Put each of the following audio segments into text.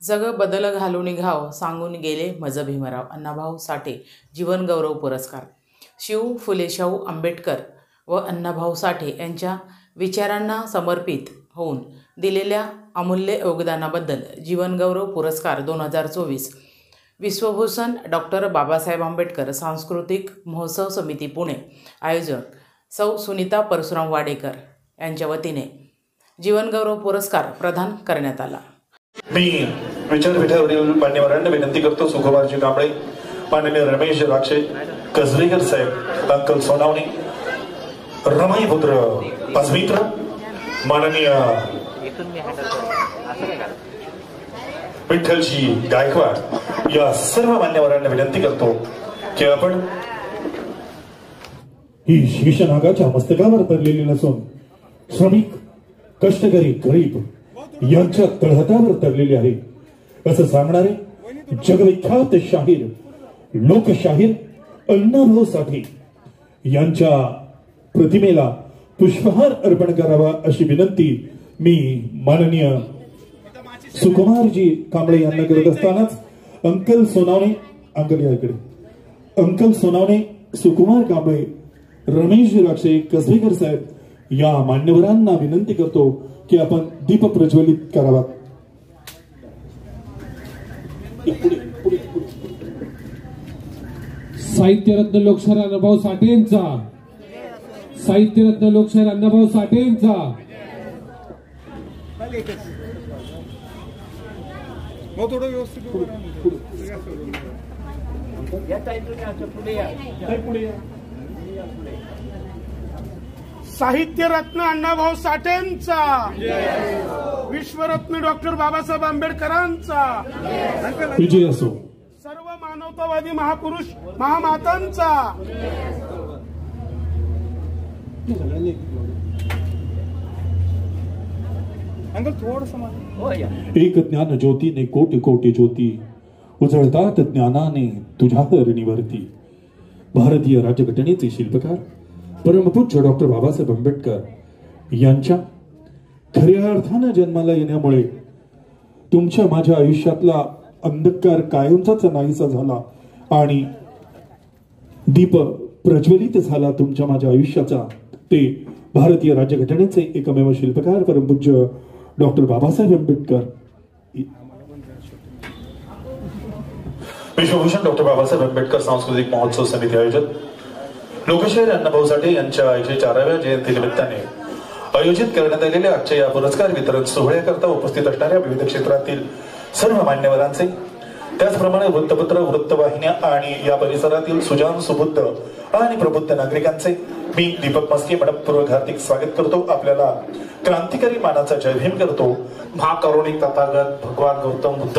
जग बदल घालून घाव सांगून गेले मज भीमराव. अण्णाभाऊ साठे जीवनगौरव पुरस्कार. शिव फुले शाहू आंबेडकर व अण्णाभाऊ साठे यांच्या विचारांना समर्पित होऊन दिलेल्या अमूल्य योगदानाबद्दल जीवनगौरव पुरस्कार 2024 विश्वभूषण डॉक्टर बाबासाहेब आंबेडकर सांस्कृतिक महोत्सव समिती पुणे आयोजक सौ सुनीता परशुराम वाडेकर यांच्या वतीने जीवनगौरव पुरस्कार प्रदान करण्यात आला. मी विचारपीठावरील मान्यवरांना विनंती करतो. सुकुमारजी कांबळे, माननीय रमेश राक्षे, कसबेकर साहेब, अंकल सोनावणे, रमाई पुत्र अस्मित्र, माननीय विठ्ठलजी गायकवाड या सर्व मान्यवरांना विनंती करतो की आपण ही शीर्षनागाच्या मस्तकावर पडलेली नसून श्रमिक कष्टकरी गरीब यांच्या तळहातावर तरलेली आहे असं सांगणारे जगविख्यात शाहीर लोकशाहीर अण्णाभाऊ साठे यांच्या प्रतिमेला पुष्पहार अर्पण करावा अशी विनंती मी माननीय सुकुमारजी कांबळे यांना करत असतानाच अंकल सोनावणे, अंकल सोनावणे, सुकुमार कांबळे, रमेश राक्षे, कसबेकर साहेब या मान्यवरांना विनंती करतो की आपण दीप प्रज्वलित करावा. साहित्यरत्न लोकशाहीर अण्णाभाऊ साठेंचा, साहित्यरत्न लोकशाहीर अण्णाभाऊ साठेंचा. थोडं व्यवस्थित साहित्यरत्न अण्णाभाऊ साठेंचा, विश्वरत्न डॉक्टर बाबासाहेब आंबेडकरांचा, विजय असो. सर्व मानवतावादी महापुरुष महामातांचा. एक ज्ञान ज्योतीने कोटी कोटी ज्योती उजळतात ज्ञानाने तुझ्या हरणीवरती. भारतीय राज्यघटनेचे शिल्पकार परमपूज्य डॉक्टर बाबासाहेब आंबेडकर यांच्या खऱ्या अर्थानं जन्माला येण्यामुळे तुमच्या माझ्या आयुष्यातला अंधकार कायमचाच नाहीसा झाला आणि दीप प्रज्वलित झाला तुमच्या माझ्या आयुष्याचा. ते भारतीय राज्यघटनेचे एकमेव शिल्पकार परमपूज्य डॉक्टर बाबासाहेब आंबेडकर. विश्वभूषण डॉक्टर बाबासाहेब आंबेडकर सांस्कृतिक महोत्सव समिती आयोजक लोकशाहीर अण्णाभाऊ साठे यांच्या 104व्या जयंतीनिमित्ताने आयोजित करण्यात आलेल्या आजच्या या पुरस्कार वितरण सोहळ्याकरता उपस्थित असणाऱ्या विविध क्षेत्रातील सर्व मान्यवरांचे, त्याचप्रमाणे वृत्तपत्र, वृत्तवाहिन्या आणि या परिसरातील सुजाण सुबुद्ध आणि प्रबुद्ध नागरिकांचे मी दीपक मस्के मनपूर्वक हार्दिक स्वागत करतो. आपल्याला क्रांतिकारी मानाचा जय भीम करतो. महाकरुणिक तथागत भगवान गौतम बुद्ध,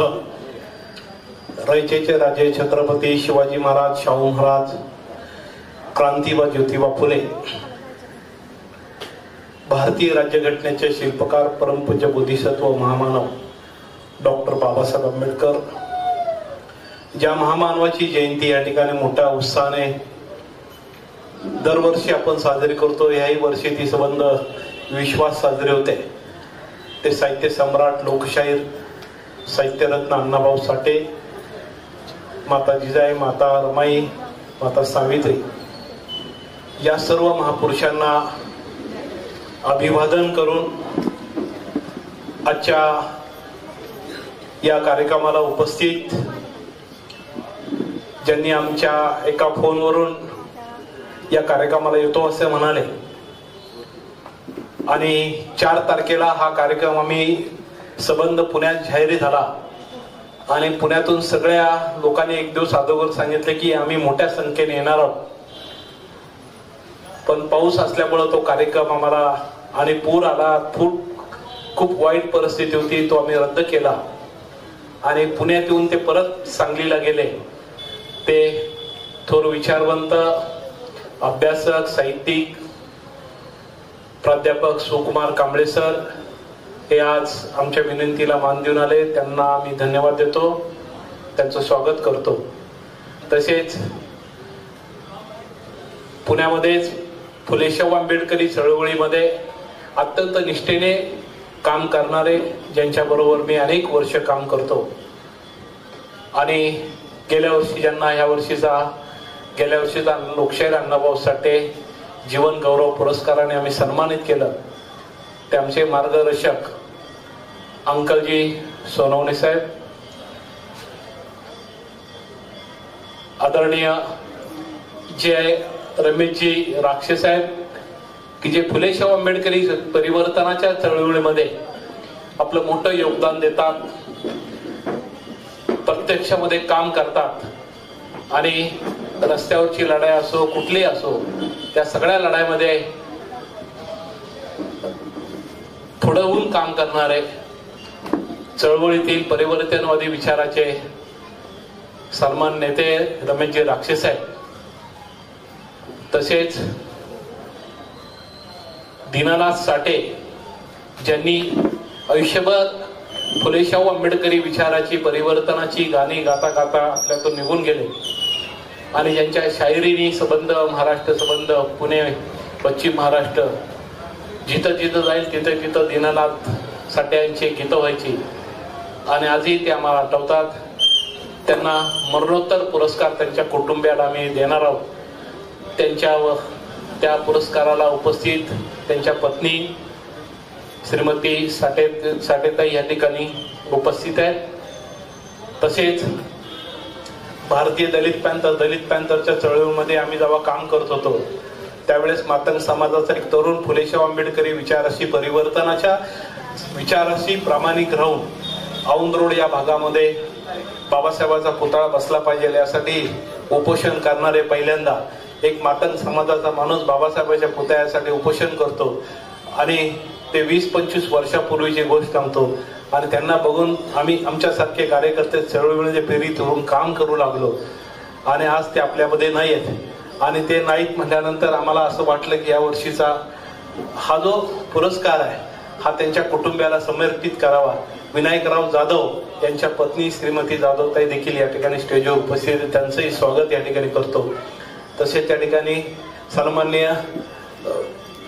रयतेचे राजे छत्रपती शिवाजी महाराज, शाहू महाराज, क्रांतीबा ज्योतिबा फुले, भारतीय राज्यघटनेचे शिल्पकार परमपूज्य बोधिसत्व महामानव डॉक्टर बाबासाहेब आंबेडकर, ज्या महामानवाची जयंती या ठिकाणी मोठ्या उत्साहाने दरवर्षी आपण साजरी करतो. याही वर्षी ती संबंध विश्वास साजरे होते. ते साहित्य सम्राट लोकशाहीर साहित्यरत्न अण्णाभाऊ साठे, माता जिजाई, माता रमाई, माता सावित्री या सर्व महापुरुषांना अभिवादन करून आजच्या या कार्यक्रमाला उपस्थित ज्यांनी आमच्या एका फोनवरून या कार्यक्रमाला येतो असे म्हणाले आणि 4 तारखेला हा कार्यक्रम आम्ही संबंध पुण्यात जाहीर झाला आणि पुण्यातून सगळ्या लोकांनी एक दिवस अगोदर सांगितले की आम्ही मोठ्या संख्येने येणार आहोत, पण पाऊस असल्यामुळे तो कार्यक्रम आम्हाला आणि पूर आला, खूप वाईट परिस्थिती होती, तो आम्ही रद्द केला आणि पुण्यात येऊन ते परत सांगलीला गेले. ते थोर विचारवंत, अभ्यासक, साहित्यिक, प्राध्यापक सुकुमार कांबळे सर हे आज आमच्या विनंतीला मान देऊन आले. त्यांना मी धन्यवाद देतो, त्यांचं स्वागत करतो. तसेच पुण्यामध्येच फुले शाहू आंबेडकरी चळवळीमध्ये अत्यंत निष्ठेने काम करणारे ज्यांच्याबरोबर मी अनेक वर्ष काम करतो आणि गेल्या वर्षीचा लोकशाहीर अण्णाभाऊ साठे जीवन गौरव पुरस्काराने आम्ही सन्मानित केलं ते आमचे मार्गदर्शक अंकलजी सोनवणे साहेब, आदरणीय जे रमेशजी राक्षे साहेब की जे फुले शाहू आंबेडकरी परिवर्तनाच्या चळवळीमध्ये आपलं मोठं योगदान देतात, प्रत्यक्षामध्ये काम करतात आणि रस्त्यावरची लढाई असो कुठलीही असो त्या सगळ्या लढाईमध्ये पुढे काम करणारे चळवळीतील परिवर्तनवादी विचाराचे सन्मान नेते रमेशजी राक्षे साहेब, तसेच दीनानाथ साठे ज्यांनी आयुष्यभर फुले शाहू आंबेडकरी विचाराची परिवर्तनाची गाणी गाता गाता आपल्यातून निघून गेले आणि ज्यांच्या शायरीनी संबंध, महाराष्ट्र संबंध, पुणे, पश्चिम महाराष्ट्र, जिथं जिथं जाईल तिथं तिथं दीनानाथ साठे यांची गीतं व्हायची आणि आजही ते आम्हाला आठवतात. त्यांना मरणोत्तर पुरस्कार त्यांच्या कुटुंबियाला आम्ही देणार आहोत. त्या पुरस्काराला उपस्थित त्यांच्या पत्नी श्रीमती साठेताई या ठिकाणी उपस्थित आहेत. तसेच भारतीय दलित पॅंथरच्या चळवळीमध्ये आम्ही जेव्हा काम करत होतो त्यावेळेस मातंग समाजाचा एक तरुण फुले शाहू आंबेडकरी परिवर्तनाच्या विचाराशी प्रामाणिक राहून औंध रोड या भागामध्ये बाबासाहेबांचा पुतळा बसला पाहिजे यासाठी उपोषण करणारे पहिल्यांदा एक मातंग समाजाचा माणूस बाबासाहेबांच्या पुतळ्यासाठी उपोषण करतो आणि ते 20-25 वर्षापूर्वीची गोष्ट सांगतो आणि त्यांना बघून आम्ही आमच्यासारखे कार्यकर्ते चळवळीमध्ये प्रेरित होऊन काम करू लागलो आणि आज ते आपल्यामध्ये नाही आहेत आणि ते नाहीत म्हटल्यानंतर आम्हाला असं वाटलं की या वर्षीचा हा जो पुरस्कार आहे हा त्यांच्या कुटुंबियाला समर्पित करावा. विनायकराव जाधव यांच्या पत्नी श्रीमती जाधवताई देखील या ठिकाणी स्टेजवर उपस्थित, त्यांचंही स्वागत या ठिकाणी करतो. तसेच त्या ठिकाणी सन्माननीय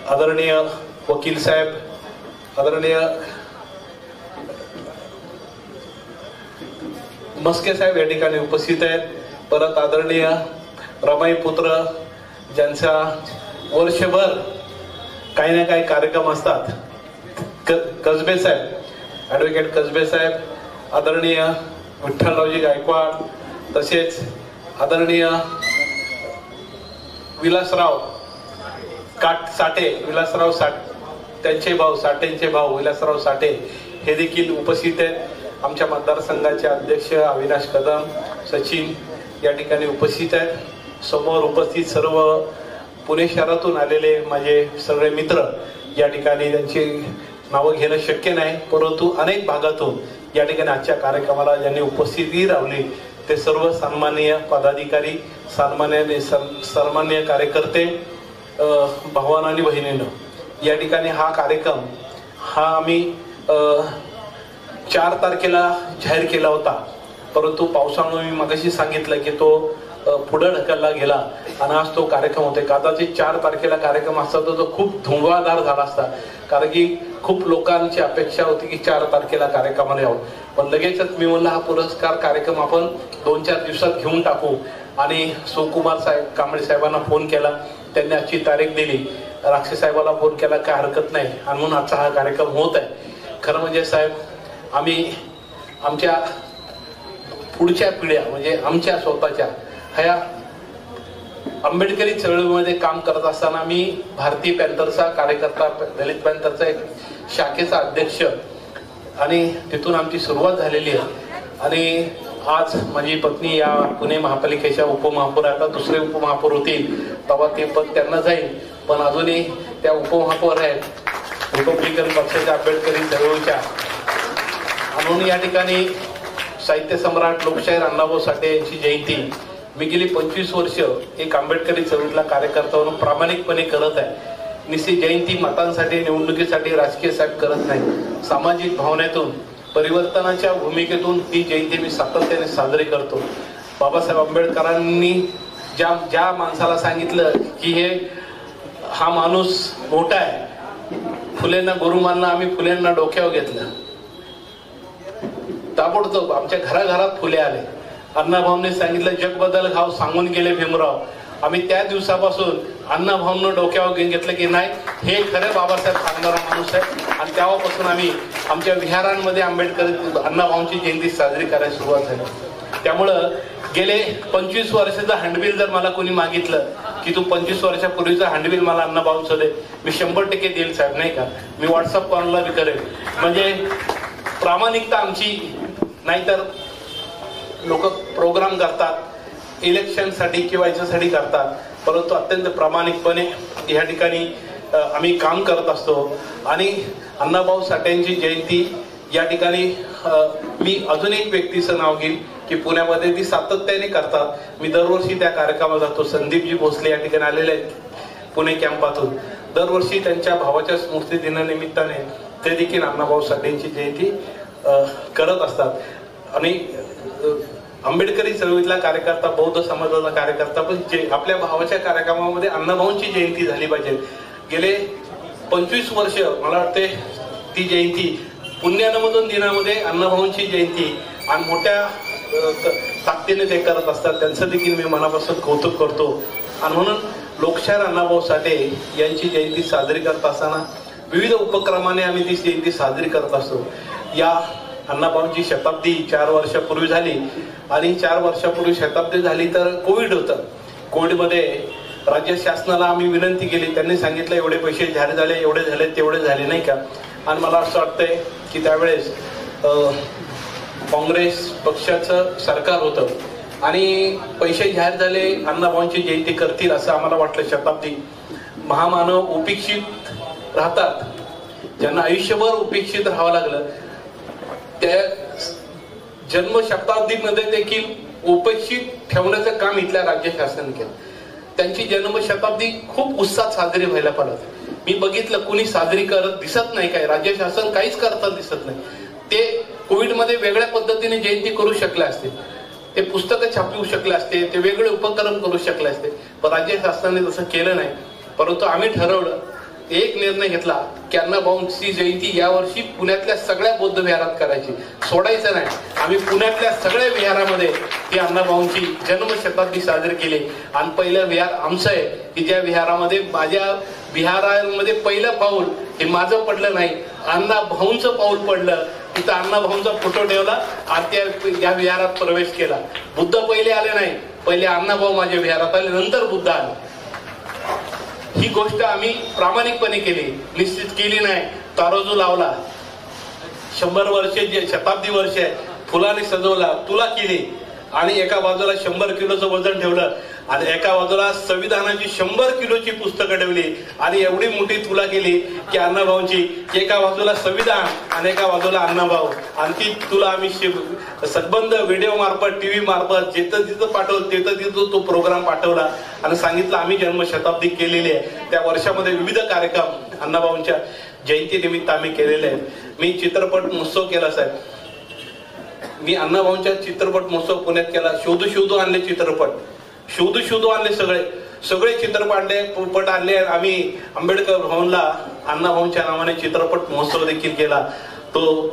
आदरणीय वकील साहेब, आदरणीय मस्के साहेब या ठिकाणी उपस्थित आहेत. परत आदरणीय रमाई पुत्र ज्यांचा वर्षभर काही ना काही कार्यक्रम असतात, कसबे साहेब, ॲडव्होकेट कसबे साहेब, आदरणीय विठ्ठलरावजी गायकवाड, तसेच आदरणीय विलासराव साठे, विलासराव त्यांचे भाऊ, साठेंचे भाऊ विलासराव साठे हे देखील उपस्थित आहेत. आमच्या मतदारसंघाचे अध्यक्ष अविनाश कदम, सचिन या ठिकाणी उपस्थित आहेत. समोर उपस्थित सर्व पुणे शहरातून आलेले माझे सगळे मित्र या ठिकाणी, त्यांची नावं घेणं शक्य नाही परंतु अनेक भागातून या ठिकाणी आजच्या कार्यक्रमाला ज्यांनी उपस्थिती लावली ते सर्व सन्माननीय पदाधिकारी, सन्माननीय कार्यकर्ते, भावांनो आणि बहिणींनो, या ठिकाणी हा कार्यक्रम हा आम्ही 4 तारखेला जाहीर केला होता परंतु पावसामुळे मी मगाशी सांगितलं की तो पुढे ढकलला गेला आणि आज तो कार्यक्रम होते. कदाचित 4 तारखेला कार्यक्रम असता तर तो खूप धुंगादार झाला असता, कारण की खूप लोकांची अपेक्षा होती की 4 तारखेला कार्यक्रमाला यावं. पण लगेचच मी म्हणलं हा पुरस्कार कार्यक्रम आपण 2-4 दिवसात घेऊन टाकू आणि सुकुमार साहेब कांबळे साहेबांना फोन केला, त्यांनी आजची तारीख दिली. राक्षे साहेबाला फोन केला, काय हरकत नाही आणि म्हणून आजचा हा कार्यक्रम होत आहे. खरं म्हणजे साहेब, आम्ही आमच्या पुढच्या पिढ्या म्हणजे आमच्या स्वतःच्या ह्या आंबेडकरी चळवळीमध्ये काम करत असताना मी भारतीय पॅंथरचा कार्यकर्ता, दलित पॅंथरचा एक शाखेचा अध्यक्ष आणि तिथून आमची सुरुवात झालेली आहे. आणि आज माझी पत्नी या पुणे महापालिकेच्या उपमहापौर, आता दुसरे उपमहापौर होतील तेव्हा ते पद त्यांना जाईल, पण अजूनही त्या उपमहापौर आहेत रिपब्लिकन पक्षाच्या आंबेडकरी चळवळीच्या. म्हणून या ठिकाणी साहित्य सम्राट लोकशाहीर अण्णाभाऊ साठे यांची जयंती मी गेली 25 वर्ष एक आंबेडकरी चळवळीतला कार्यकर्ता म्हणून प्रामाणिकपणे करत आहे. निश्चित जयंती मतांसाठी, निवडणुकीसाठी, राजकीयसाठी करत नाही, सामाजिक भावनेतून, परिवर्तनाच्या भूमिकेतून ही जयंती मी सातत्याने साजरी करतो. बाबासाहेब आंबेडकरांनी ज्या माणसाला सांगितलं की हा माणूस मोठा आहे, फुलेंना गुरु मानलं, आम्ही फुलेंना डोक्यावर घेतलं. ताबडतोब आमच्या घराघरात फुले आले. अण्णाभाऊंनी सांगितलं जग बदल घाव सांगून गेले भीमराव. आम्ही त्या दिवसापासून अण्णाभाऊंना डोक्यावर घेतलं की नाही, हे खरं बाबासाहेब सांगणारा माणूस आहे. आणि तेव्हापासून आम्ही आमच्या विहारांमध्ये आंबेडकर अण्णाभाऊंची जयंती साजरी करायला सुरुवात झाली. त्यामुळं गेले 25 वर्षाचं हँडबिल जर मला कोणी मागितलं की तू 25 वर्षापूर्वीचं हँडबिल मला अण्णाभाऊंचं दे, मी 100% देईल साहेब, नाही का. मी व्हॉट्सअप कॉलला बी करेल. म्हणजे प्रामाणिकता आमची. नाहीतर लोक प्रोग्राम करतात इलेक्शनसाठी किंवा याच्यासाठी करतात, परंतु अत्यंत प्रामाणिकपणे या ठिकाणी आम्ही काम करत असतो. आणि अण्णाभाऊ साठेंची जयंती या ठिकाणी मी अजून एक व्यक्तीचं नाव घेईन की पुण्यामध्ये ती सातत्याने करतात. मी दरवर्षी त्या कार्यक्रमात जातो. संदीपजी भोसले या ठिकाणी आलेले आहेत पुणे कॅम्पातून. दरवर्षी त्यांच्या भावाच्या स्मृती दिनानिमित्ताने ते देखील अण्णाभाऊ साठेंची जयंती करत असतात. आणि आंबेडकरी चळवळीतला कार्यकर्ता, बौद्ध समाजाचा कार्यकर्ता, पण जे आपल्या भावाच्या कार्यक्रमामध्ये अण्णाभाऊंची जयंती झाली पाहिजे. गेले 25 वर्ष मला वाटते ती जयंती पुण्यामधून दिनामध्ये अण्णाभाऊंची जयंती आणि मोठ्या ताकदीने ते करत असतात. त्यांचं देखील मी मनापासून कौतुक करतो. आणि म्हणून लोकशाहीर अण्णाभाऊ साठे यांची जयंती साजरी करत असताना विविध उपक्रमाने आम्ही ती जयंती साजरी करत असतो. या अण्णाभाऊंची शताब्दी 4 वर्षापूर्वी झाली. आणि 4 वर्षापूर्वी शताब्दी झाली तर कोविड होतं. कोविडमध्ये राज्य शासनाला आम्ही विनंती केली. त्यांनी सांगितलं एवढे पैसे जाहीर झाले, एवढे झाले, तेवढे झाले, नाही का. आणि मला असं वाटतंय की त्यावेळेस काँग्रेस पक्षाचं सरकार होतं आणि पैसे जाहीर झाले, अण्णाभाऊंची जयंती करतील असं आम्हाला वाटलं. शताब्दी महामानव उपेक्षित राहतात, ज्यांना आयुष्यभर उपेक्षित राहावं लागलं, त्या जन्म शताब्दीमध्ये देखील उपेक्षित ठेवण्याचं काम इथल्या राज्य शासनाने केलं. त्यांची जन्म शताब्दी खूप उत्साहात साजरी व्हायला पाहिजे. मी बघितलं कुणी साजरी करत दिसत नाही, काय राज्य शासन काहीच करताना दिसत नाही. ते कोविडमध्ये वेगळ्या पद्धतीने जयंती करू शकले असते, ते पुस्तकं छापवू शकले असते, ते वेगळे उपक्रम करू शकले असते, पण राज्य शासनाने तसं केलं नाही. परंतु आम्ही ठरवलं, एक निर्णय घेतला की अण्णाभाऊंची जयंती यावर्षी पुण्यातल्या सगळ्या बौद्ध विहारात करायची, सोडायचं नाही. आम्ही पुण्यातल्या सगळ्या विहारामध्ये ती अण्णाभाऊंची जन्मशताब्दी साजरी केली. आणि पहिलं विहार आमचं आहे की ज्या विहारामध्ये माझ्या विहारामध्ये पहिलं पाऊल हे माझं पडलं नाही, अण्णाभाऊंचं पाऊल पडलं. तिथं अण्णाभाऊंचा फोटो ठेवला आणि त्या विहारात प्रवेश केला. बुद्ध पहिले आले नाही, पहिले अण्णाभाऊ माझ्या विहारात आले, नंतर बुद्ध आले. ही गोष्ट आम्ही प्रामाणिकपणे केली, निश्चित केली नाही. तारोजू लावला, 100 वर्षे जे शताब्दी वर्ष आहे, फुलाने सजवला, तुला केली. आणि एका बाजूला 100 किलोचं वजन ठेवलं आणि एका बाजूला संविधानाची 100 किलोची पुस्तकं ठेवली आणि एवढी मोठी तुला केली की अण्णाभाऊंची, एका बाजूला संविधान आणि एका बाजूला अण्णाभाऊ. आणि ती तुला आम्ही संबंध व्हिडिओ मार्फत, टीव्ही मार्फत जिथं जिथं पाठवलं तिथं तिथं तो प्रोग्राम पाठवला आणि सांगितलं आम्ही जन्मशताब्दी केलेली आहे. त्या वर्षामध्ये विविध कार्यक्रम अण्णाभाऊंच्या जयंती निमित्त आम्ही केलेले आहेत. मी चित्रपट महोत्सव केला साहेब. मी अण्णाभाऊंच्या चित्रपट महोत्सव पुण्यात केला. शोधू आणले चित्रपट, शोधू आणले, सगळे चित्रपट आणले. आम्ही आंबेडकर भवनला अण्णाभाऊंच्या नावाने चित्रपट महोत्सव देखील केला. तो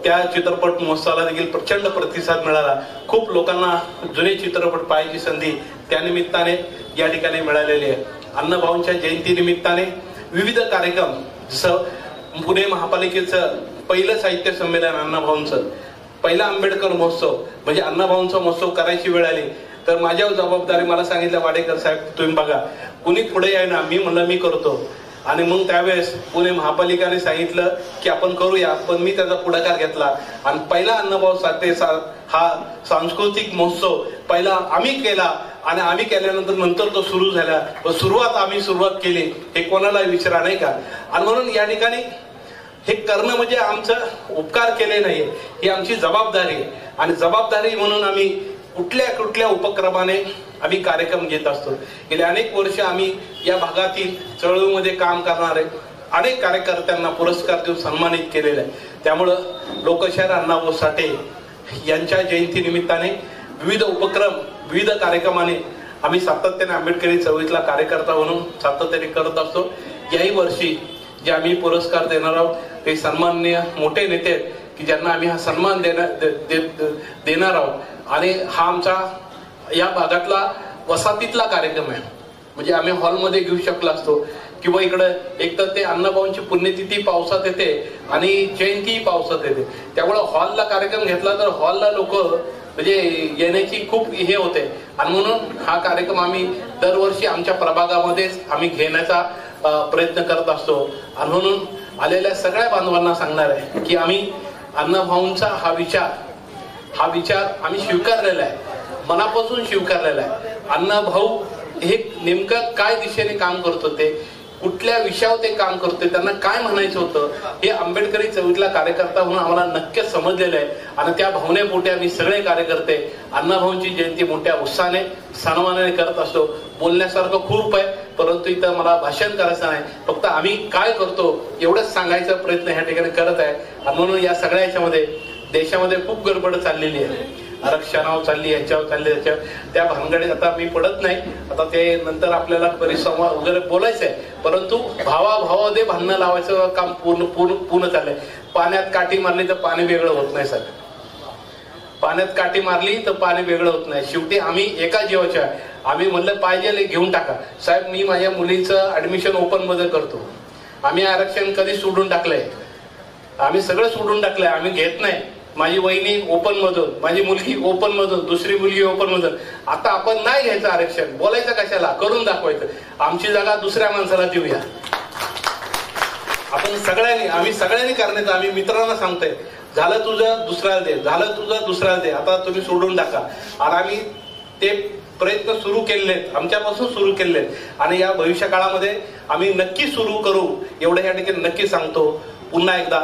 त्या चित्रपट महोत्सवाला देखील प्रचंड प्रतिसाद मिळाला. खूप लोकांना जुने चित्रपट पाहायची संधी त्या निमित्ताने या ठिकाणी मिळालेली आहे. अण्णाभाऊंच्या जयंती निमित्ताने विविध कार्यक्रम, जसं पुणे महापालिकेचं पहिलं साहित्य संमेलन अण्णाभाऊंचं, पहिला आंबेडकर महोत्सव, म्हणजे अण्णाभाऊंचा महोत्सव करायची वेळ आली तर माझ्यावर जबाबदारी, मला सांगितलं वाडेकर साहेब तुम्ही बघा, कुणी पुढे आहे ना, मी म्हणलं मी करतो. आणि मग त्यावेळेस पुणे महापालिकेने सांगितलं की आपण करूया, पण मी त्याचा पुढाकार घेतला आणि पहिला अण्णाभाऊ साठे हा सांस्कृतिक महोत्सव पहिला आम्ही केला. आणि आम्ही केल्यानंतर नंतर तो सुरू झाला, पण आम्ही सुरुवात केली हे कोणाला विचारा, नाही का. आणि म्हणून या ठिकाणी हे करणं म्हणजे आमचं उपकार केले नाही, ही आमची जबाबदारी आहे. आणि जबाबदारी म्हणून आम्ही कुठल्या उपक्रमाने आम्ही कार्यक्रम घेत असतो. गेले अनेक वर्ष आम्ही या भागातील चळवळीमध्ये काम करणारे अनेक कार्यकर्त्यांना पुरस्कार देऊन सन्मानित केलेले आहे. त्यामुळं लोकशाहीर अण्णाभाऊ साठे यांच्या जयंती निमित्ताने विविध उपक्रम, विविध कार्यक्रमाने आम्ही सातत्याने आंबेडकरी चळवळीतला कार्यकर्ता म्हणून सातत्याने करत असतो. याही वर्षी जे आम्ही पुरस्कार देणार आहोत ते सन्माननीय मोठे नेते आहेत की ज्यांना आम्ही हा सन्मान देणार आहोत। आणि हा आमचा या भागातला वसाहतीतला कार्यक्रम आहे, म्हणजे आम्ही हॉलमध्ये घेऊ शकलो असतो किंवा इकडे एक तर ते अण्णाभाऊंची पुण्यतिथी पावसात येते आणि जयंती पावसात येते, त्यामुळे हॉलला कार्यक्रम घेतला तर हॉलला लोक म्हणजे येण्याची खूप हे होते आणि म्हणून हा कार्यक्रम आम्ही दरवर्षी आमच्या प्रभागामध्येच आम्ही घेण्याचा प्रयत्न करत असतो। आणि म्हणून आलेल्या सगळ्या बांधवांना सांगणार आहे की आम्ही अण्णाभाऊंचा हा विचार आम्ही स्वीकारलेला आहे, मनापासून स्वीकारलेला आहे। अण्णाभाऊ हे नेमकं काय दिशेने काम करत होते, कुठल्या विषयावर ते काम करते, त्यांना काय म्हणायचं होतं हे आंबेडकरी चळवळीतला कार्यकर्ता म्हणून आम्हाला नक्कीच समजलेलं आहे। आणि त्या भावनेपोटी आम्ही सगळे कार्यकर्ते अण्णाभाऊंची जयंती मोठ्या उत्साहाने सन्मानाने करत असतो। बोलण्यासारखं खूप आहे, परंतु इथं मला भाषण करायचं नाही, फक्त आम्ही काय करतो एवढंच सांगायचा प्रयत्न ह्या ठिकाणी करत आहे। आणि म्हणून या सगळ्या याच्यामध्ये देशामध्ये खूप गडबड चाललेली आहे, आरक्षणावर चालली, याच्यावर चालली, याच्यावर त्या भानगडीत आता मी पडत नाही, आता ते नंतर आपल्याला परिसंवाद वगैरे बोलायचंय, परंतु भावाभावामध्ये भांडणं लावायचं काम पूर्ण चाललंय। पाण्यात काठी मारली तर पाणी वेगळं होत नाही साहेब, पाण्यात काठी मारली तर पाणी वेगळं होत नाही, शेवटी आम्ही एका जीवाचे आहे। आम्ही म्हणलं पाहिजे घेऊन टाका साहेब, मी माझ्या मुलीचं ऍडमिशन ओपन मध्ये करतो, आम्ही आरक्षण कधी सोडून टाकलंय, आम्ही सगळं सोडून टाकलंय, आम्ही घेत नाही। माझी वहिनी ओपन मधून, माझी मुलगी ओपन मधून, दुसरी मुलगी ओपन मधून, आता आपण नाही घ्यायचं आरक्षण, बोलायचं कशाला, करून दाखवायचं, आमची जागा दुसऱ्या माणसाला देऊया। आपण सगळ्यांनी, आम्ही सगळ्यांनी करण्याचं, आम्ही मित्रांना सांगतोय झालं तुझं दुसऱ्याला दे, झालं तुझं दुसऱ्याला दे, आता तुम्ही सोडून टाका। आणि आम्ही ते प्रयत्न सुरू केलेले आहेत, आमच्यापासून सुरू केलेले आहेत आणि या भविष्य काळामध्ये आम्ही नक्की सुरू करू एवढं या ठिकाणी नक्की सांगतो। पुन्हा एकदा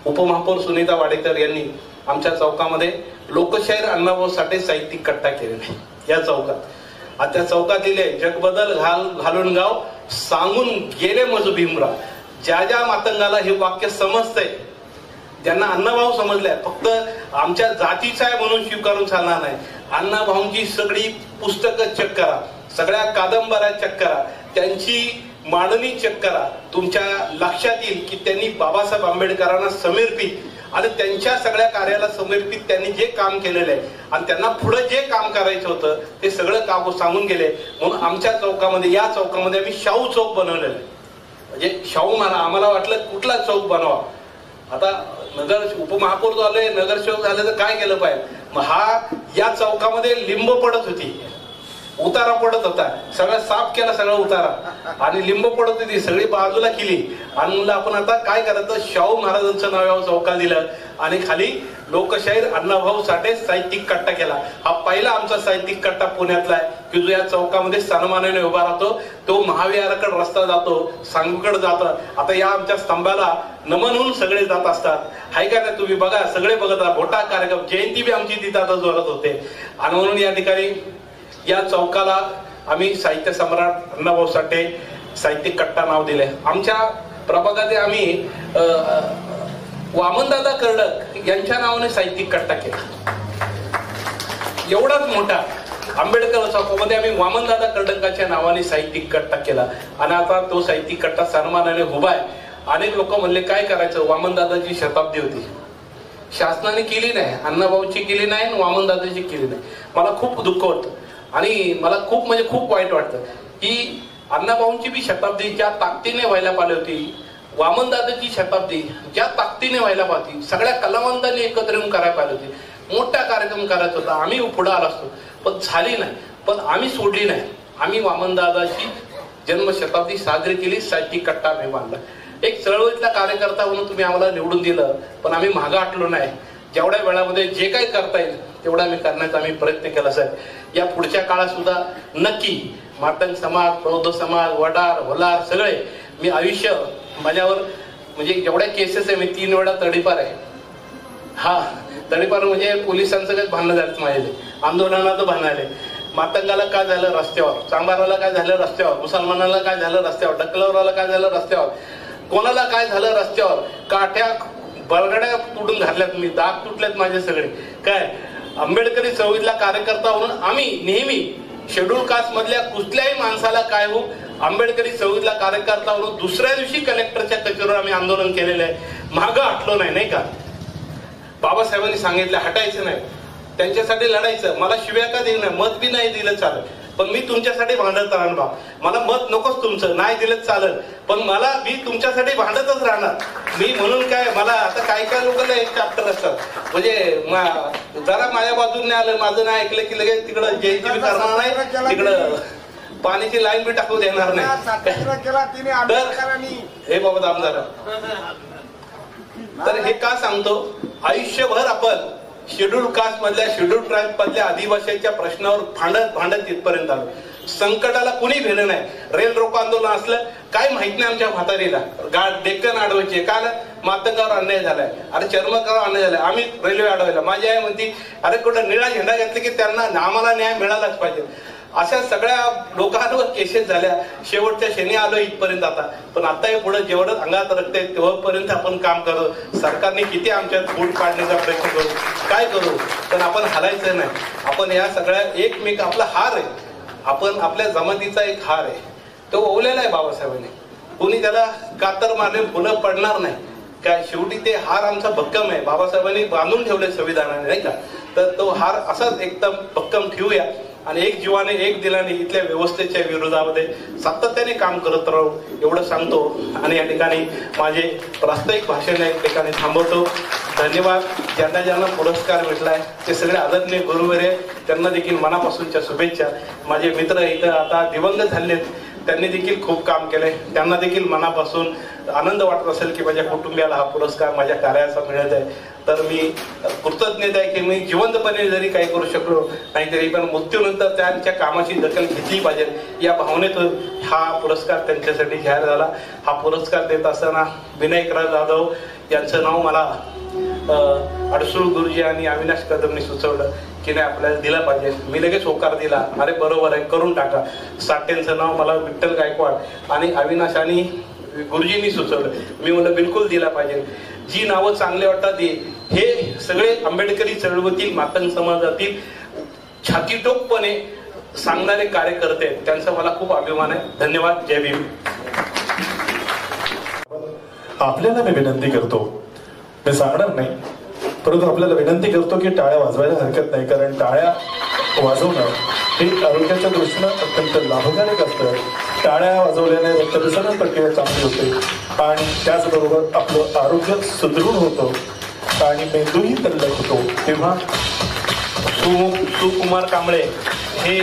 उपमहापौर सुनीता वाडेकर यांनी आमच्या चौकामध्ये लोकशाहीर अण्णाभाऊ साठे साहित्यिक कट्टा केलेला आहे। या चौकात आता त्या चौकात लिहिले जगबदल घालून गाव सांगून गेले मज भीमराव। ज्या ज्या मातंगाला हे वाक्य समजतंय, ज्यांना अण्णाभाऊ समजलंय, फक्त आमच्या जातीचा आहे म्हणून स्वीकारून चालणार नाही। अण्णाभाऊंची सगळी पुस्तकं चेक करा, सगळ्या कादंबऱ्या चेक करा, त्यांची मांडणी चेक करा, तुमच्या लक्षात येईल की त्यांनी बाबासाहेब आंबेडकरांना समर्पित आणि त्यांच्या सगळ्या कार्याला समर्पित त्यांनी जे काम केलेलं आहे आणि त्यांना पुढे जे काम करायचं होतं ते सगळं काम सांगून गेले। म्हणून आमच्या चौकामध्ये, या चौकामध्ये आम्ही शाहू चौक बनवलेला आहे, म्हणजे शाहू महाराज, आम्हाला वाटलं कुठला चौक बनवा, आता नगर उपमहापौर झाले, नगरसेवक झाले तर काय केलं पाहिजे, मग हा या चौकामध्ये लिंब पडत होती, उतारा पडत होता, सगळं साफ केला सगळा उतारा आणि लिंब पडत होती, सगळी बाजूला केली आणि म्हणलं आपण आता काय करायचं, शाहू महाराजांचं नाव या चौकात दिलं आणि खाली लोकशाहीर अण्णाभाऊ साठे साहित्यिक कट्टा केला। हा पहिला आमचा साहित्यिक कट्टा पुण्यातला आहे की जो या चौकामध्ये सन्मानाने उभा राहतो, तो महाविहाराकडे रस्ता जातो, सांगूकडे जातो, आता या आमच्या स्तंभाला नमन होऊन सगळे जात असतात, हाय का नाही, तुम्ही बघा सगळे बघत राहा, मोठा कार्यक्रम, जयंती बी आमची तिथं आता जोरात होते। आणि म्हणून या ठिकाणी या चौकाला आम्ही साहित्य सम्राट अण्णाभाऊ साठे साहित्यिक कट्टा नाव दिले। आमच्या प्रभागात आम्ही वामनदादा कर्डक यांच्या नावाने साहित्यिक कट्टा केला, एवढाच मोठा आंबेडकर चौकामध्ये आम्ही वामनदादा कर्डकाच्या नावाने साहित्यिक कट्टा केला आणि आता तो साहित्यिक कट्टा सन्मानाने उभा आहे। अनेक लोक म्हणले काय करायचं, वामनदादाची शताब्दी होती, शासनाने केली नाही, अण्णाभाऊची केली नाही आणि वामनदादाची केली नाही, मला खूप दुःख होतं आणि मला खूप म्हणजे खूप वाईट वाटतं की अण्णाभाऊंची बी शताब्दी ज्या ताकदीने व्हायला पाहिजे होती, वामनदादाची शताब्दी ज्या ताकदीने व्हायला पाहिजे, सगळ्या कलावंतांनी एकत्र येऊन करायला पाहिजे होती, मोठा कार्यक्रम करायचा होता, आम्ही पुढे आलो असतो, पण झाली नाही, पण आम्ही सोडली नाही, आम्ही वामनदादाची जन्मशताब्दी साजरी केली, साहित्यिक कट्टा आम्ही बांधला। एक चळवळीतला कार्यकर्ता म्हणून तुम्ही आम्हाला निवडून दिलं, पण आम्ही मागे हटलो नाही, जेवढ्या वेळामध्ये जे काही करता येईल तेवढा मी करण्याचा आम्ही प्रयत्न केला साहेब। या पुढच्या काळात सुद्धा नक्की मातंग समाज, बौद्ध समाज, वडार, होलार सगळे मी आयुष्य माझ्यावर म्हणजे जेवढ्या केसेस आहे, मी 3 वेळा तडीपार आहे, हा तडीपार म्हणजे पोलिसांचं काही भांडण झालं माझे, आंदोलनाचं भांडण आले, मातंगाला काय झालं रस्त्यावर, चांबाराला काय झालं रस्त्यावर, मुसलमानाला काय झालं रस्त्यावर, डकलवराला काय झालं रस्त्यावर, कोणाला काय झालं रस्त्यावर, काठ्या बरगड्या तुटून घातल्यात, मी दाग तुटल्यात माझे सगळे, काय आंबेडकरी चळवळीतला कार्यकर्ता म्हणून आम्ही नेहमी शेड्यूल कास्ट मधल्या कुठल्याही माणसाला काय हो आंबेडकरी चळवळीतला कार्यकर्ता म्हणून दुसऱ्या दिवशी कलेक्टरच्या कचेरीवर आम्ही आंदोलन केलेलं आहे. मागं हटलो नाही का. बाबासाहेबांनी सांगितलं हटायचं नाही, त्यांच्यासाठी लढायचं. मला शिव्या का देऊ नये, मत बी नाही दिलं चालत, पण मी तुमच्यासाठी भांडत राहणार बा. मला मत नकोच तुमचं, नाही दिलं चालत, पण मी तुमच्यासाठी भांडतच राहणार. मी म्हणून काय, मला आता काय लोकांना एक चॅप्टर असतात, म्हणजे जरा माझ्या बाजूने आलं, माझं नाही ऐकलं की लगेच तिकडं जयंती बी करणार नाही, तिकडं पाण्याची लाईन बी टाकू देणार नाही. तर हे बाबा दामदार, तर हे का सांगतो, आयुष्यभर आपण शेड्यूल कास्ट मधल्या, शेड्यूल ट्राईब मधल्या आदिवासीच्या प्रश्नावर भांडत इथपर्यंत आलो. संकटाला कुणी भेटलं नाही. रेल रोको आंदोलन असलं, काय माहित नाही आमच्या म्हातारीला, डेक्कन अडवायचे, काल मातंगावर अन्याय झालाय, अरे चर्मकावर अन्याय झालाय, आम्ही रेल्वे अडवायला. माझी आई म्हणती अरे कुठं निळा झेंडा घेतला की त्यांना आम्हाला न्याय मिळालाच पाहिजे. अशा सगळ्या लोकांवर केसेस झाल्या. शेवटच्या शनी आलो इथपर्यंत आता, पण आता हे पुढे जेवढं अंगात रक्त आहे तेव्हापर्यंत आपण काम करू. सरकारने किती आमच्यात फूट पाडण्याचा प्रयत्न करू, काय करू, पण आपण हलायचं नाही. आपण या सगळ्या एकमेक, आपला हार आहे, आपण आपल्या जमातीचा एक हार आहे, तो ओवलेला आहे बाबासाहेबांनी. कोणी त्याला कातर मारले फुलं पडणार नाही काय. शेवटी ते हार आमचा भक्कम आहे, बाबासाहेबांनी बांधून ठेवले संविधानाने, नाही का. तर तो हार असाच एकदम भक्कम ठेवूया आणि एक जीवाने एक दिलाने इथल्या व्यवस्थेच्या विरोधामध्ये सातत्याने काम करत राहू, एवढं सांगतो. आणि या ठिकाणी माझे प्रास्ताविक भाषण या ठिकाणी थांबवतो. धन्यवाद. ज्यांना ज्यांना पुरस्कार भेटलाय ते सगळे आदरणीय गुरुवर्य, त्यांना देखील मनापासूनच्या शुभेच्छा. माझे मित्र इथं आता दिवंगत झालेत, त्यांनी देखील खूप काम केलंय, त्यांना देखील मनापासून आनंद वाटत असेल की माझ्या कुटुंबियाला हा पुरस्कार माझ्या कार्याचा मिळत आहे. तर मी कृतज्ञता आहे की मी जिवंतपणे जरी काही करू शकलो नाही तरी पण मृत्यूनंतर त्यांच्या कामाची दखल घेतली पाहिजे या भावनेतून हा पुरस्कार त्यांच्यासाठी जाहीर झाला. हा पुरस्कार देत असताना विनायकराव जाधव यांचं नाव मला अडसूळ गुरुजी आणि अविनाश कदमनी सुचवलं की नाही आपल्याला दिला पाहिजे. मी लगेच होकार दिला, अरे बरोबर आहे, करून टाका. साठेंचं नाव मला विठ्ठल गायकवाड आणि अविनाश आणि गुरुजींनी सुचवलं. मी म्हणलं बिलकुल दिला पाहिजे. जी नावं चांगले वाटतात हे सगळे आंबेडकरी चळवळीतील, मातंग समाजातील छातीटोकपणे सांगणारे कार्यकर्ते, त्यांचा मला खूप अभिमान आहे. धन्यवाद. जय भीम. आपल्याला मी विनंती करतो, मी सांगणार नाही, परंतु आपल्याला विनंती करतो की टाळ्या वाजवायला हरकत नाही, कारण टाळ्या वाजवणं हे आरोग्याच्या दृष्टीनं अत्यंत लाभदायक असतं. टाळ्या वाजवल्याने रक्तभिसरण प्रक्रिया चांगली होते आणि त्याचबरोबर आपलं आरोग्य सुदृढ होतं आणि मेंदूही तल्लख होतो. तेव्हा सुकुमार कांबळे हे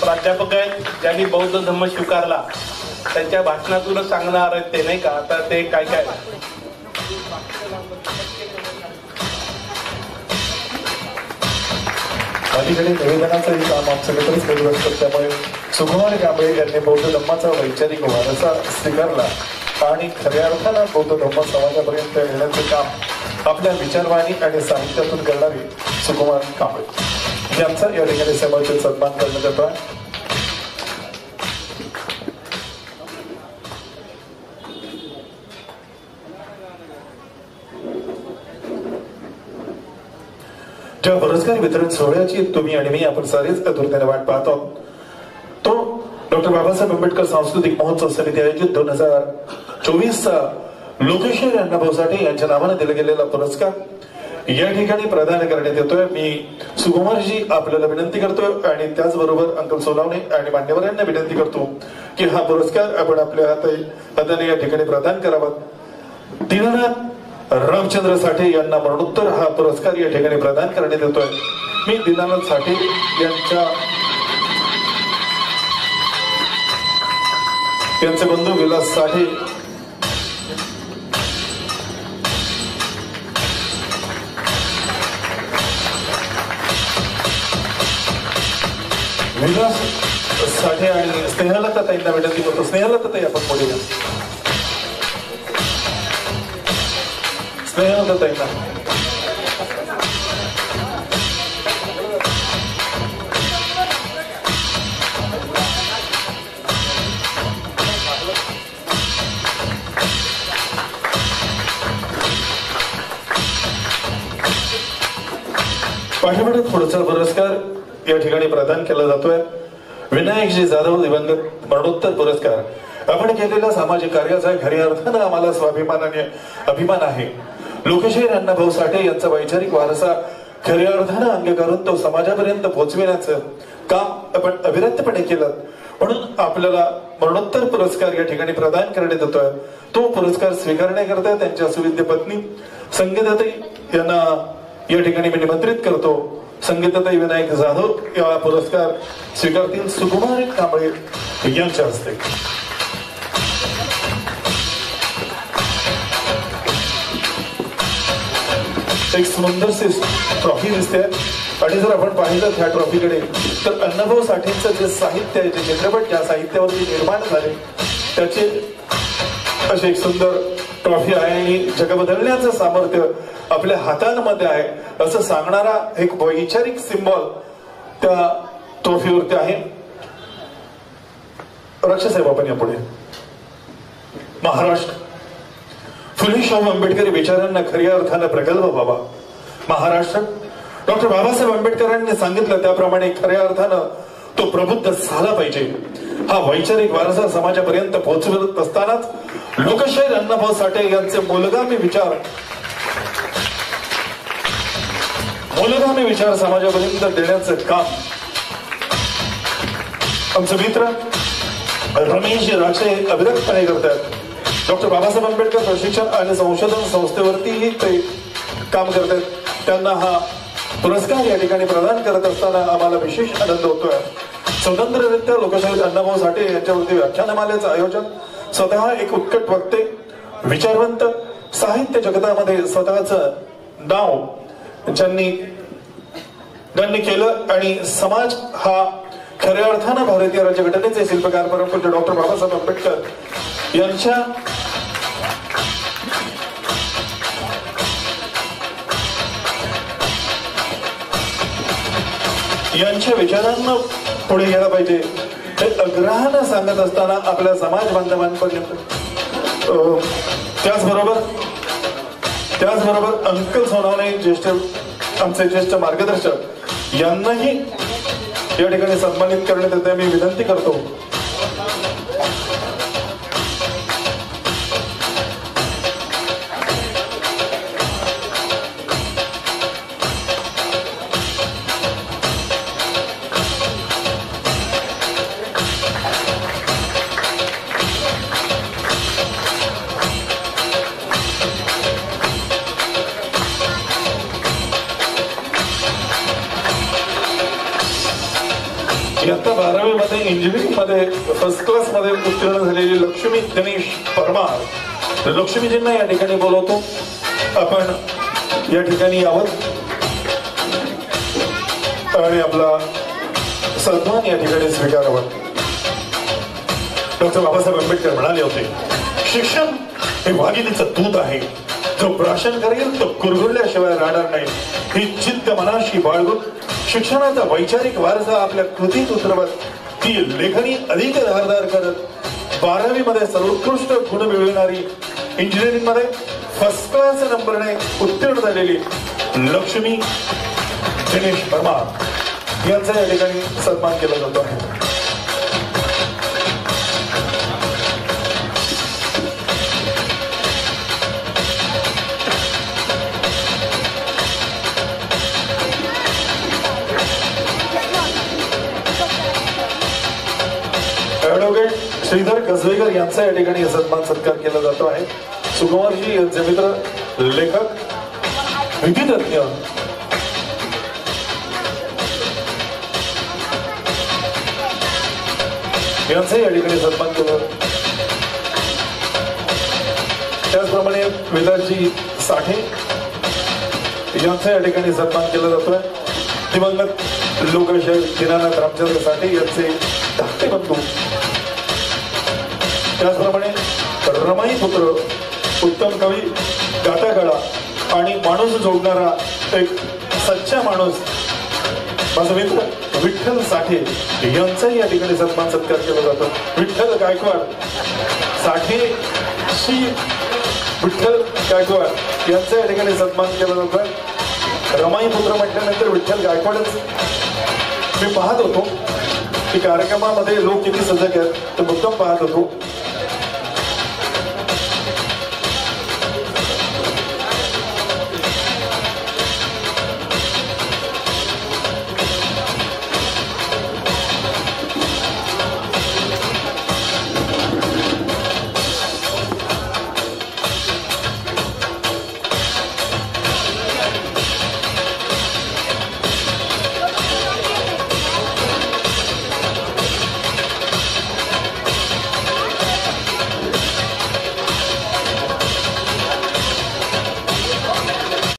प्राध्यापक आहेत, ज्यांनी बौद्ध धर्म स्वीकारला, त्यांच्या भाषणातूनच सांगणार आहेत ते, नाही का. आता ते काय काय अलीकडे निवेदनाचंही काम आमच्याकडेच करत असतं. त्यामुळे सुकुमार कांबळे यांनी बौद्ध धर्माचा वैचारिक वारसा स्वीकारला आणि खऱ्या अर्थानं बौद्ध धर्म समाजापर्यंत येण्याचे काम आपल्या विचारवाणी आणि साहित्यातून करणारे सुकुमार कांबळे यांचा या ठिकाणी समाजाचा सन्मान करण्यात येतो. ज्या पुरस्कार वितरण सोहळ्याची तुम्ही आणि मी आपण सारेच आतुरतेने वाट पाहतो तो डॉक्टर बाबासाहेब आंबेडकर सांस्कृतिक महोत्सव समिती आयोजित 2024चा लोकेश्वर अण्णाभाऊ साठे यांच्या नावाने दिला गेलेला पुरस्कार या ठिकाणी प्रदान करण्यात येतोय. मी सुकुमारजी आपल्याला विनंती करतोय आणि त्याचबरोबर अंकल सोनावणे आणि मान्यवरांना विनंती करतो की हा पुरस्कार आपण आपल्या हाताने या ठिकाणी प्रदान करावा. दीनानाथ रामचंद्र साठे यांना मरणोत्तर हा पुरस्कार या ठिकाणी प्रदान करण्यात येतोय. मी दीनानाथ साठे यांचे बंधू विलास साठे आणि स्नेहलता ताईंना विनंती करतो. स्नेहलता ताई आपण पुढे या. स्नेहलता ताईंना पाठीमागे पुढचा पुरस्कार या ठिकाणी प्रदान केला जातोय. विनायकजी जाधव दिवंगत मरणोत्तर पुरस्कार. आपण केलेल्या सामाजिक कार्याचा खऱ्या अर्थानं आम्हाला स्वाभिमानाने अभिमान आहे. लोकशाहीर अण्णाभाऊ साठे यांचा वैचारिक वारसा खऱ्या अर्थानं अंगीकारून तो समाजापर्यंत पोहोचविण्याचं काम आपण अविरतपणे केलं. म्हणून आपल्याला मरणोत्तर पुरस्कार या ठिकाणी प्रदान करण्यात येतोय. तो पुरस्कार स्वीकारण्याकरता त्यांच्या सुविद्य पत्नी संगीताताई यांना या ठिकाणी मी निमंत्रित करतो. संगीताताई विनायक जाधव या पुरस्कार स्वीकारतील सुकुमार कांबळे यांच्या हस्ते. एक सुंदरशी ट्रॉफी दिसते आणि जर आपण पाहिलं त्या ट्रॉफीकडे तर अण्णाभाऊ साठेंचं जे साहित्य आहे, जे चित्रपट ज्या साहित्यावरती निर्माण झाले त्याचे अशी एक सुंदर ट्रॉफी आहे आणि जग बदलण्याचं सामर्थ्य आपल्या हातांमध्ये आहे असं सांगणारा एक वैचारिक सिम्बॉल त्या ट्रॉफीवरती आहे. रक्षासाहेब आपण यापुढे. महाराष्ट्र फुले शाहू आंबेडकरी विचारांना खऱ्या अर्थानं प्रगल्भ व्हावा. महाराष्ट्र डॉक्टर बाबासाहेब आंबेडकरांनी सांगितलं त्याप्रमाणे खऱ्या अर्थानं तो प्रबुद्ध झाला पाहिजे. हा वैचारिक वारसा समाजापर्यंत पोहोचवत असतानाच लोकशाहीर अण्णाभाऊ साठे यांचे मूलगामी विचार समाजापर्यंत देण्याचं काम आमचे मित्र रमेश राक्षे अविरतपणे करतात. डॉक्टर बाबासाहेब आंबेडकर प्रशिक्षण आणि संशोधन संस्थेवरतीही ते काम करतात. त्यांना हा पुरस्कार या ठिकाणी प्रदान करत असताना आम्हाला विशेष आनंद होतोय. स्वतंत्ररित्या लोकशाहीर अण्णाभाऊ साठे यांच्यावरती व्याख्यानमालेचं आयोजन, स्वतः एक उत्कट वक्ते, विचारवंत, साहित्य जगतामध्ये स्वतःचं नाव ज्यांनी केलं आणि समाज हा खऱ्या अर्थानं भारतीय राज्यघटनेचे शिल्पकार परमपूज्य डॉक्टर बाबासाहेब आंबेडकर यांच्या विचारांना पुढे गेला पाहिजे हे आग्रहानं सांगत असताना आपल्या समाज बांधवांपर्यंत त्याचबरोबर अंकल सोनवणे आमचे ज्येष्ठ मार्गदर्शक यांनाही या ठिकाणी सन्मानित करण्यात येते. मी विनंती करतो. इयत्ता 12वी मध्ये इंजिनिअरिंग मध्ये फर्स्ट क्लास मध्ये उत्तीर्ण झालेली लक्ष्मी गणेश परमार. लक्ष्मीजींना या ठिकाणी बोलवतो. आपण या ठिकाणी यावं आणि आपला सन्मान या ठिकाणी स्वीकारावा. डॉक्टर बाबासाहेब आंबेडकर म्हणाले होते, शिक्षण हे वाघिणीचं दूध आहे. जो प्राशन करेल तो कुरघुरल्याशिवाय राहणार नाही. ही जिद्द मनाशी बाळगून शिक्षणाचा वैचारिक वारसा आपल्या कृतीत उतरवत ती लेखनी अधिक धारदार करत 12वी मध्ये सर्वोत्कृष्ट गुण मिळवणारी, इंजिनिअरिंग मध्ये फर्स्ट क्लास नंबरने उत्तीर्ण झालेली लक्ष्मी गणेश परमार यांचा या ठिकाणी सन्मान केला जातो आहे. ऍडव्होकेट श्रीधर कसवेकर यांचा या ठिकाणी सन्मान सत्कार केला जातो आहे. सुकुमारजी यांचे मित्र, लेखक, विधितज्ञ यांचा या ठिकाणी सन्मान केला. त्याचप्रमाणे विलासजी साठे यांचा या ठिकाणी सन्मान केला जातोय. दिवंगत लोकशाहीर दीनानाथ रामचंद्र साठे यांचे धाकटे बंधू, त्याचप्रमाणे रमाई पुत्र, उत्तम कवी, गातागाळा आणि माणूस जोडणारा एक सच्चा माणूस माझा मित्र विठ्ठल साठे यांचाही या ठिकाणी सन्मान सत्कार केला जातो. विठ्ठल गायकवाड साठे श्री विठ्ठल गायकवाड यांचा या ठिकाणी सन्मान केला जातो. रमाई पुत्र म्हटल्यानंतर विठ्ठल गायकवाडच मी पाहत होतो. की कार्यक्रमामध्ये लोक किती सजग आहेत ते मुद्दाम पाहत होतो.